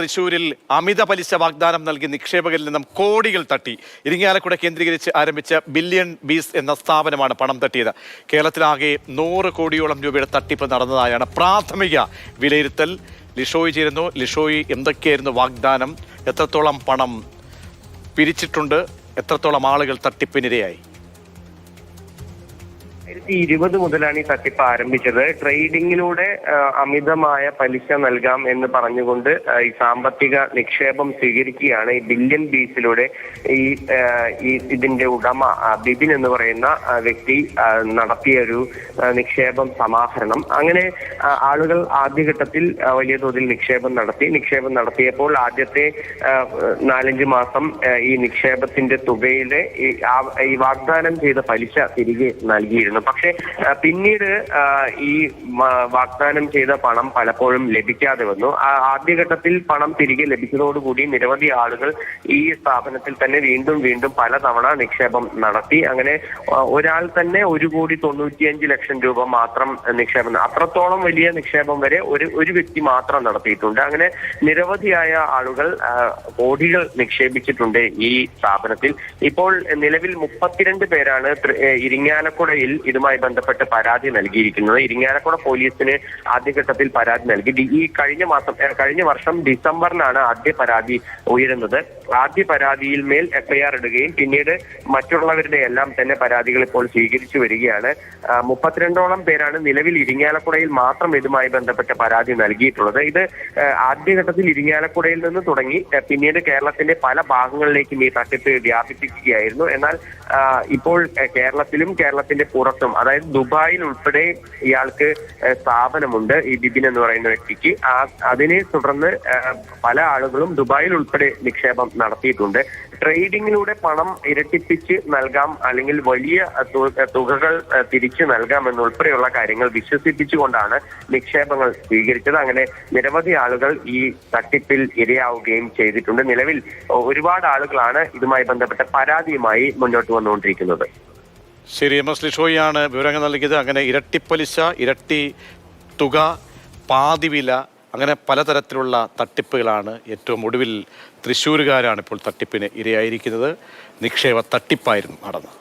തൃശ്ശൂരിൽ അമിത പലിശ വാഗ്ദാനം നൽകി നിക്ഷേപകരിൽ നിന്നും കോടികൾ തട്ടി. ഇരിങ്ങാലക്കുട കേന്ദ്രീകരിച്ച് ആരംഭിച്ച ബില്യൺ ബീസ് എന്ന സ്ഥാപനമാണ് പണം തട്ടിയത്. കേരളത്തിലാകെ 100 കോടിയോളം രൂപയുടെ തട്ടിപ്പ് നടന്നതായാണ് പ്രാഥമിക വിലയിരുത്തൽ. ലിഷോയ് ചേരുന്നു. ലിഷോയ്, എന്തൊക്കെയായിരുന്നു വാഗ്ദാനം? എത്രത്തോളം പണം പിരിച്ചിട്ടുണ്ട്? എത്രത്തോളം ആളുകൾ തട്ടിപ്പിനിരയായി? 2020 മുതലാണ് ഈ തട്ടിപ്പ് ആരംഭിച്ചത്. ട്രേഡിങ്ങിലൂടെ അമിതമായ പലിശ നൽകാം എന്ന് പറഞ്ഞുകൊണ്ട് ഈ സാമ്പത്തിക നിക്ഷേപം സ്വീകരിക്കുകയാണ് ഈ ബില്യൺ ബീസിലൂടെ ഇതിന്റെ ഉടമ ബിബിൻ എന്ന് പറയുന്ന വ്യക്തി നടത്തിയ ഒരു നിക്ഷേപം സമാഹരണം. അങ്ങനെ ആളുകൾ ആദ്യഘട്ടത്തിൽ വലിയ തോതിൽ നിക്ഷേപം നടത്തിയപ്പോൾ ആദ്യത്തെ 4-5 മാസം ഈ നിക്ഷേപത്തിന്റെ തുകയിലെ ഈ വാഗ്ദാനം ചെയ്ത പലിശ തിരികെ നൽകിയിരുന്നു. പക്ഷെ പിന്നീട് ഈ വാഗ്ദാനം ചെയ്ത പണം പലപ്പോഴും ലഭിക്കാതെ വന്നു. ആദ്യഘട്ടത്തിൽ പണം തിരികെ ലഭിച്ചതോടുകൂടി നിരവധി ആളുകൾ ഈ സ്ഥാപനത്തിൽ തന്നെ വീണ്ടും പലതവണ നിക്ഷേപം നടത്തി. അങ്ങനെ ഒരാൾ തന്നെ 1,95,00,000 രൂപ മാത്രം നിക്ഷേപം, അത്രത്തോളം വലിയ നിക്ഷേപം വരെ ഒരു വ്യക്തി മാത്രം നടത്തിയിട്ടുണ്ട്. അങ്ങനെ നിരവധിയായ ആളുകൾ കോടികൾ നിക്ഷേപിച്ചിട്ടുണ്ട് ഈ സ്ഥാപനത്തിൽ. ഇപ്പോൾ നിലവിൽ 32 പേരാണ് ഇരിങ്ങാലക്കുടയിൽ ഇതുമായി ബന്ധപ്പെട്ട് പരാതി നൽകിയിരിക്കുന്നത്. ഇരിങ്ങാലക്കുട പോലീസിന് ആദ്യഘട്ടത്തിൽ പരാതി നൽകി. ഈ കഴിഞ്ഞ വർഷം ഡിസംബറിലാണ് ആദ്യ പരാതി ഉയരുന്നത്. ആദ്യ പരാതിയിൽ മേൽ FIR ഇടുകയും പിന്നീട് മറ്റുള്ളവരുടെ എല്ലാം തന്നെ പരാതികൾ ഇപ്പോൾ സ്വീകരിച്ചു വരികയാണ്. 32ഓളം പേരാണ് നിലവിൽ ഇരിങ്ങാലക്കുടയിൽ മാത്രം ഇതുമായി ബന്ധപ്പെട്ട പരാതി നൽകിയിട്ടുള്ളത്. ഇത് ആദ്യഘട്ടത്തിൽ ഇരിങ്ങാലക്കുടയിൽ നിന്ന് തുടങ്ങി പിന്നീട് കേരളത്തിന്റെ പല ഭാഗങ്ങളിലേക്കും ഈ തട്ടിപ്പ് വ്യാപിപ്പിക്കുകയായിരുന്നു. എന്നാൽ ഇപ്പോൾ കേരളത്തിന്റെ പുറത്തും, അതായത് ദുബായിൽ ഉൾപ്പെടെ ഇയാൾക്ക് സ്ഥാപനമുണ്ട് ഈ ബിബിൻ എന്ന് പറയുന്ന വ്യക്തിക്ക്. അതിനെ തുടർന്ന് പല ആളുകളും ദുബായിൽ ഉൾപ്പെടെ നിക്ഷേപം നടത്തിയിട്ടുണ്ട്. ട്രേഡിങ്ങിലൂടെ പണം ഇരട്ടിപ്പിച്ച് നൽകാം, അല്ലെങ്കിൽ വലിയ തുകകൾ തിരിച്ചു നൽകാം എന്നുൾപ്പെടെയുള്ള കാര്യങ്ങൾ വിശ്വസിപ്പിച്ചുകൊണ്ടാണ് നിക്ഷേപങ്ങൾ സ്വീകരിച്ചത്. അങ്ങനെ നിരവധി ആളുകൾ ഈ തട്ടിപ്പിൽ ഇരയാവുകയും ചെയ്തിട്ടുണ്ട്. നിലവിൽ ഒരുപാട് ആളുകളാണ് ഇതുമായി ബന്ധപ്പെട്ട പരാതിയുമായി മുന്നോട്ട് വന്നുകൊണ്ടിരിക്കുന്നത്. ശരി, MS ലിഷോയാണ് വിവരങ്ങൾ നൽകിയത്. അങ്ങനെ ഇരട്ടിപ്പലിശ, ഇരട്ടി തുക, പാതിവില, അങ്ങനെ പലതരത്തിലുള്ള തട്ടിപ്പുകളാണ്. ഏറ്റവും ഒടുവിൽ തൃശ്ശൂരുകാരാണ് ഇപ്പോൾ തട്ടിപ്പിന് ഇരയായിരിക്കുന്നത്. നിക്ഷേപ തട്ടിപ്പായിരുന്നു നടന്നത്.